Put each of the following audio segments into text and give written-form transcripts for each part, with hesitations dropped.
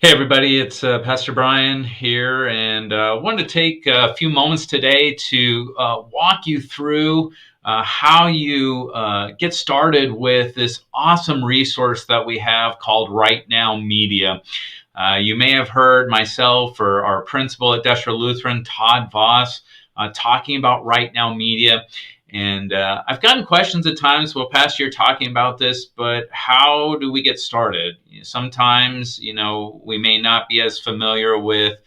Hey everybody, it's Pastor Brian here, and wanted to take a few moments today to walk you through how you get started with this awesome resource that we have called RightNow Media. You may have heard myself or our principal at Destra Lutheran, Todd Voss, talking about RightNow Media. And I've gotten questions at times, well, Pastor, you're talking about this, but how do we get started? Sometimes, we may not be as familiar with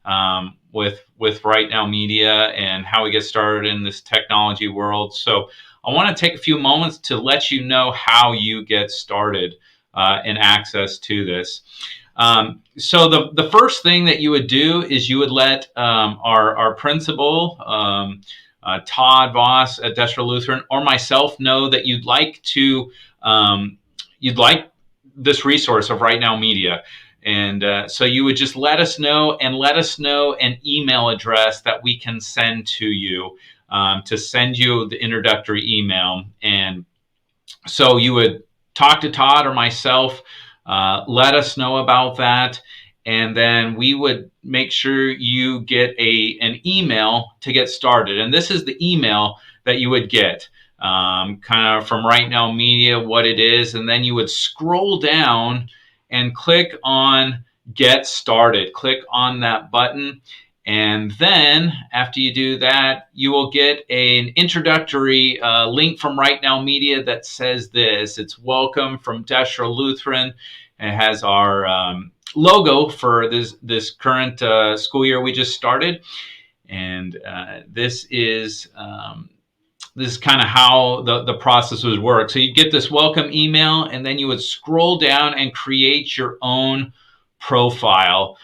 RightNow Media and how we get started in this technology world. So I want to take a few moments to let you know how you get started and access to this. So the first thing that you would do is you would let our principal, Todd Voss at Destra Lutheran, or myself know that you'd like this resource of RightNow Media. And so you would just let us know and let us know an email address that we can send to you to send you the introductory email. And so you would talk to Todd or myself, let us know about that, and then we would make sure you get an email to get started. And this is the email that you would get, kind of from RightNow Media, what it is, and then you would scroll down and click on Get Started. Click on that button. And then after you do that, you will get an introductory link from RightNow Media that says this. It's welcome from Destra Lutheran. It has our logo for this current school year we just started. And this is kind of how the process would work. So you get this welcome email, and then you would scroll down and create your own profile.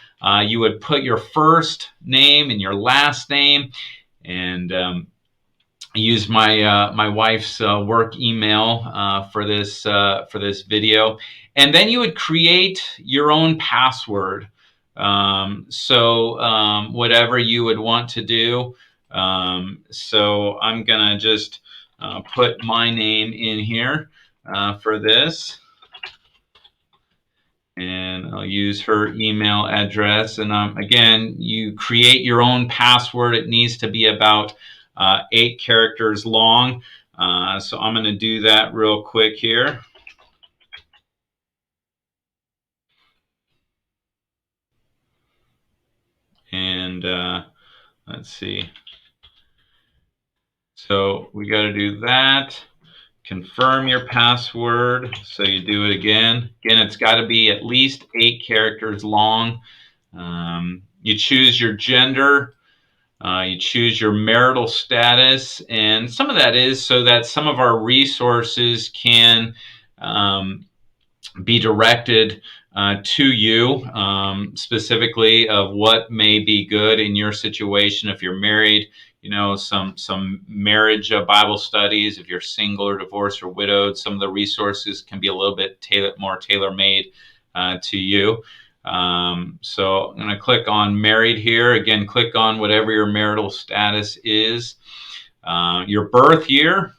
You would put your first name and your last name, and use my wife's work email for this video, and then you would create your own password. Whatever you would want to do. So I'm gonna just put my name in here for this. And I'll use her email address. And again, you create your own password. It needs to be about 8 characters long. So I'm going to do that real quick here. And let's see. So we got to do that. Confirm your password. So you do it again. Again, it's got to be at least 8 characters long. You choose your gender. You choose your marital status, and some of that is so that some of our resources can be directed to you, specifically of what may be good in your situation. If you're married, some marriage Bible studies. If you're single or divorced or widowed, some of the resources can be a little bit more tailor-made to you. So I'm going to click on married here. Again, click on whatever your marital status is. Your birth year.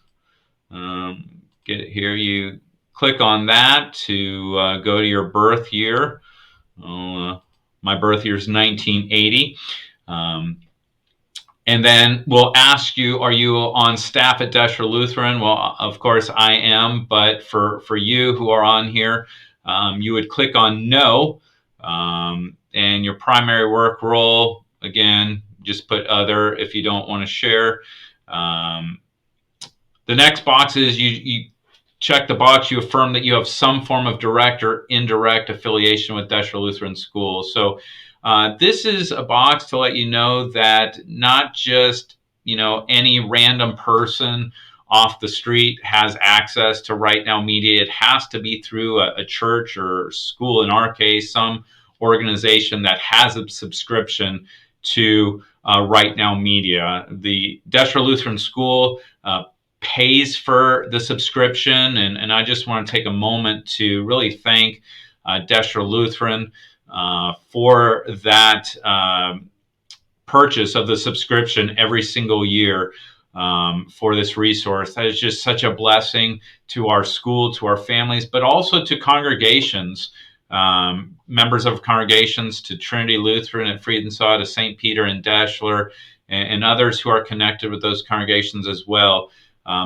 Get it here. You click on that to go to your birth year. My birth year is 1980. And then we'll ask you, are you on staff at Destra Lutheran? Well, of course I am, but for you who are on here, you would click on no. And your primary work role, again, just put other if you don't want to share. The next box is you check the box, you affirm that you have some form of direct or indirect affiliation with Destra Lutheran School. So this is a box to let you know that not just any random person off the street has access to RightNow Media. It has to be through a church or school, in our case, some organization that has a subscription to RightNow Media. The Destra Lutheran School pays for the subscription, and I just want to take a moment to really thank Destra Lutheran for that purchase of the subscription every single year for this resource. That is just such a blessing to our school, to our families, but also to congregations members of congregations to Trinity Lutheran at Friedensaw, to St. Peter and Deschler, and others who are connected with those congregations as well.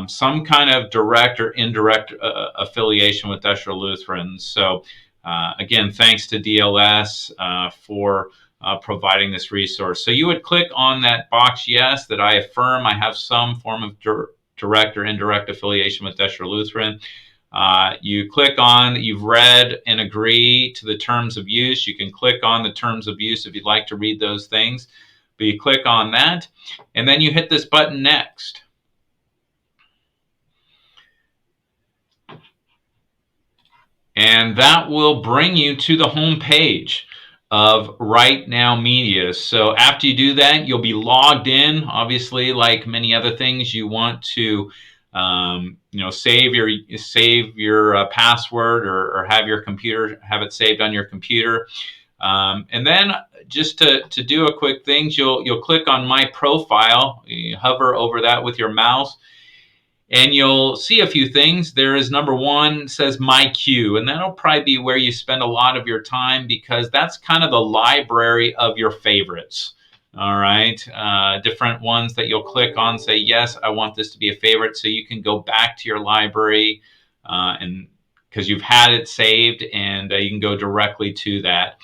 Some kind of direct or indirect affiliation with Deschler Lutheran. So again, thanks to DLS for providing this resource. So you would click on that box, yes, that I affirm I have some form of direct or indirect affiliation with Deschler Lutheran. You click on that you've read and agree to the terms of use. You can click on the terms of use if you'd like to read those things. But you click on that, and then you hit this button, next. And that will bring you to the home page of RightNow Media. So after you do that, you'll be logged in. Obviously, like many other things, you want to save your password, or have your computer have it saved on your computer. And then just to do a quick thing, you'll click on my profile. You hover over that with your mouse, and you'll see a few things. There is number one, says My Queue, and that'll probably be where you spend a lot of your time, because that's kind of the library of your favorites. All right, different ones that you'll click on, say, yes, I want this to be a favorite, so you can go back to your library, and because you've had it saved, and you can go directly to that.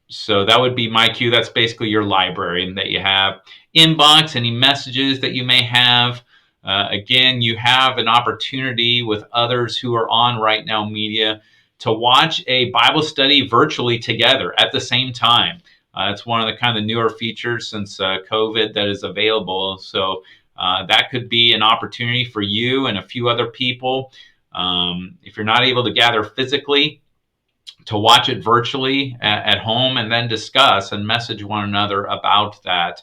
So that would be My Queue. That's basically your library that you have. Inbox, any messages that you may have. Again, you have an opportunity with others who are on RightNow Media to watch a Bible study virtually together at the same time. It's one of the kind of newer features since COVID that is available. So that could be an opportunity for you and a few other people. If you're not able to gather physically, to watch it virtually at home, and then discuss and message one another about that.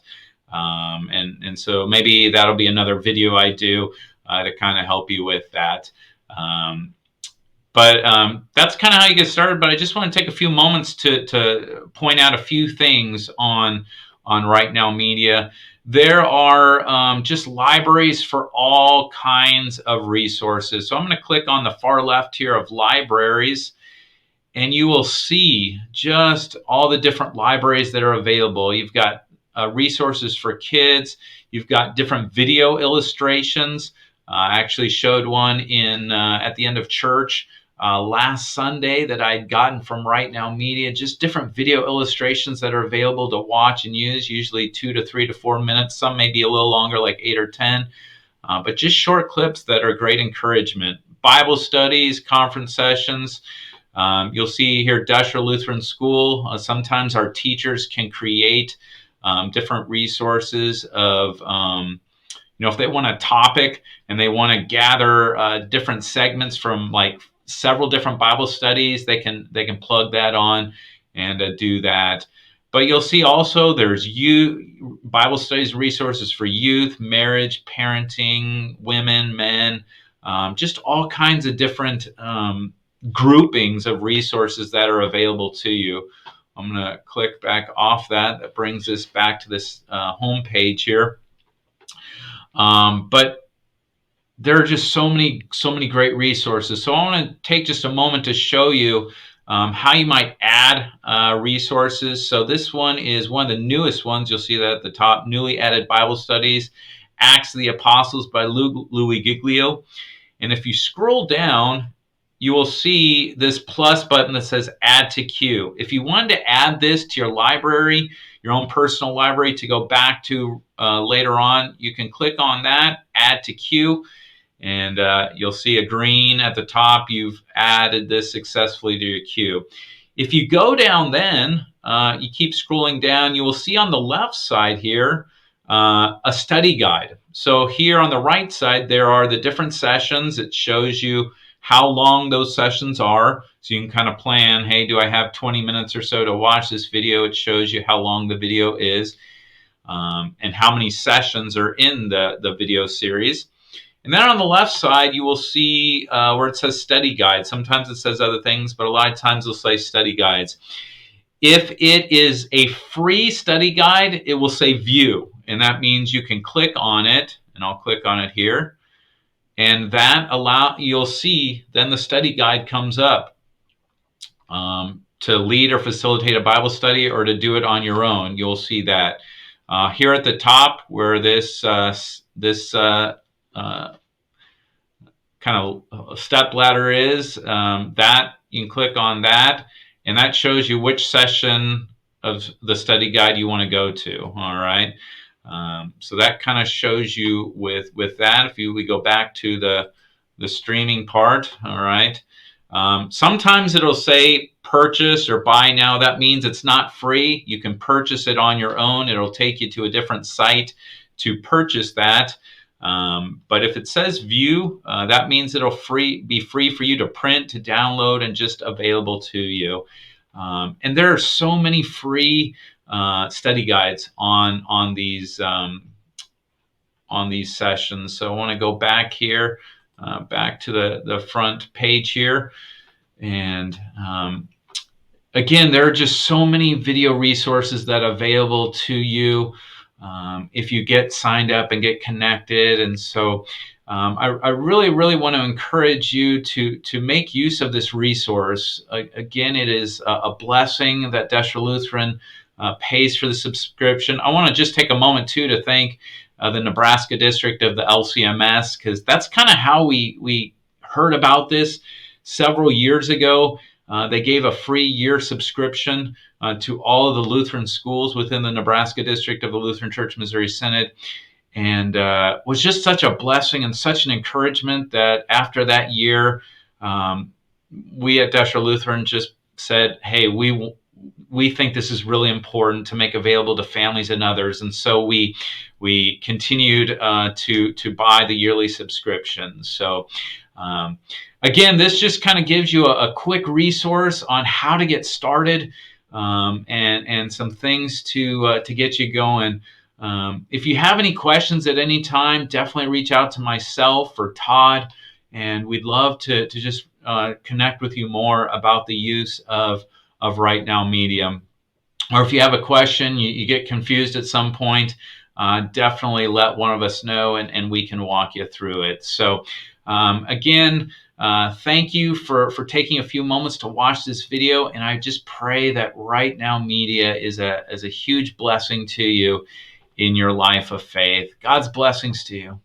And so maybe that'll be another video I do to kind of help you with that. But that's kind of how you get started. But I just want to take a few moments to point out a few things on RightNow Media. There are just libraries for all kinds of resources. So I'm going to click on the far left here of libraries, and you will see just all the different libraries that are available. You've got resources for kids. You've got different video illustrations. I actually showed one at the end of church last Sunday that I'd gotten from RightNow Media. Just different video illustrations that are available to watch and use, usually 2 to 3 to 4 minutes. Some may be a little longer, like 8 or 10. But just short clips that are great encouragement. Bible studies, conference sessions. You'll see here Deschler Lutheran School. Sometimes our teachers can create different resources of, if they want a topic and they want to gather different segments from like several different Bible studies, they can plug that on and do that. But you'll see also there's Bible studies resources for youth, marriage, parenting, women, men, just all kinds of different groupings of resources that are available to you. I'm going to click back off that. That brings us back to this home page here. But there are just so many great resources. So I want to take just a moment to show you how you might add resources. So this one is one of the newest ones. You'll see that at the top, newly added Bible studies, Acts of the Apostles by Louis Giglio. And if you scroll down, you will see this plus button that says Add to Queue. If you wanted to add this to your library, your own personal library, to go back to later on, you can click on that, Add to Queue, and you'll see a green at the top. You've added this successfully to your queue. If you go down then, you keep scrolling down, you will see on the left side here a study guide. So here on the right side, there are the different sessions. It shows you how long those sessions are. So you can kind of plan, hey, do I have 20 minutes or so to watch this video? It shows you how long the video is and how many sessions are in the video series. And then on the left side, you will see where it says study guide. Sometimes it says other things, but a lot of times it'll say study guides. If it is a free study guide, it will say view. And that means you can click on it, and I'll click on it here. And that you'll see then the study guide comes up. to lead or facilitate a Bible study or to do it on your own. You'll see that here at the top where this kind of step ladder is, that you can click on that, and that shows you which session of the study guide you want to go to. All right. So that kind of shows you with that. If we go back to the streaming part, all right. Sometimes it'll say purchase or buy now. That means it's not free. You can purchase it on your own. It'll take you to a different site to purchase that. But if it says view, that means it'll be free for you to print, to download, and just available to you. And there are so many free study guides on these sessions. So I want to go back here, back to the front page here, and again, there are just so many video resources that are available to you if you get signed up and get connected. And so I really, really want to encourage you to make use of this resource. Again, it is a blessing that Desher Lutheran pays for the subscription. I want to just take a moment, too, to thank the Nebraska district of the LCMS, because that's kind of how we heard about this several years ago. They gave a free year subscription to all of the Lutheran schools within the Nebraska district of the Lutheran Church Missouri Synod, and was just such a blessing and such an encouragement that after that year, we at Desher Lutheran just said, hey, we think this is really important to make available to families and others, and so we continued to buy the yearly subscription. So again, this just kind of gives you a quick resource on how to get started, and some things to get you going. If you have any questions at any time, definitely reach out to myself or Todd, and we'd love to just connect with you more about the use of RightNow Media. Or if you have a question, you get confused at some point, definitely let one of us know, and we can walk you through it. So again, thank you for taking a few moments to watch this video, and I just pray that RightNow Media is a huge blessing to you in your life of faith. God's blessings to you.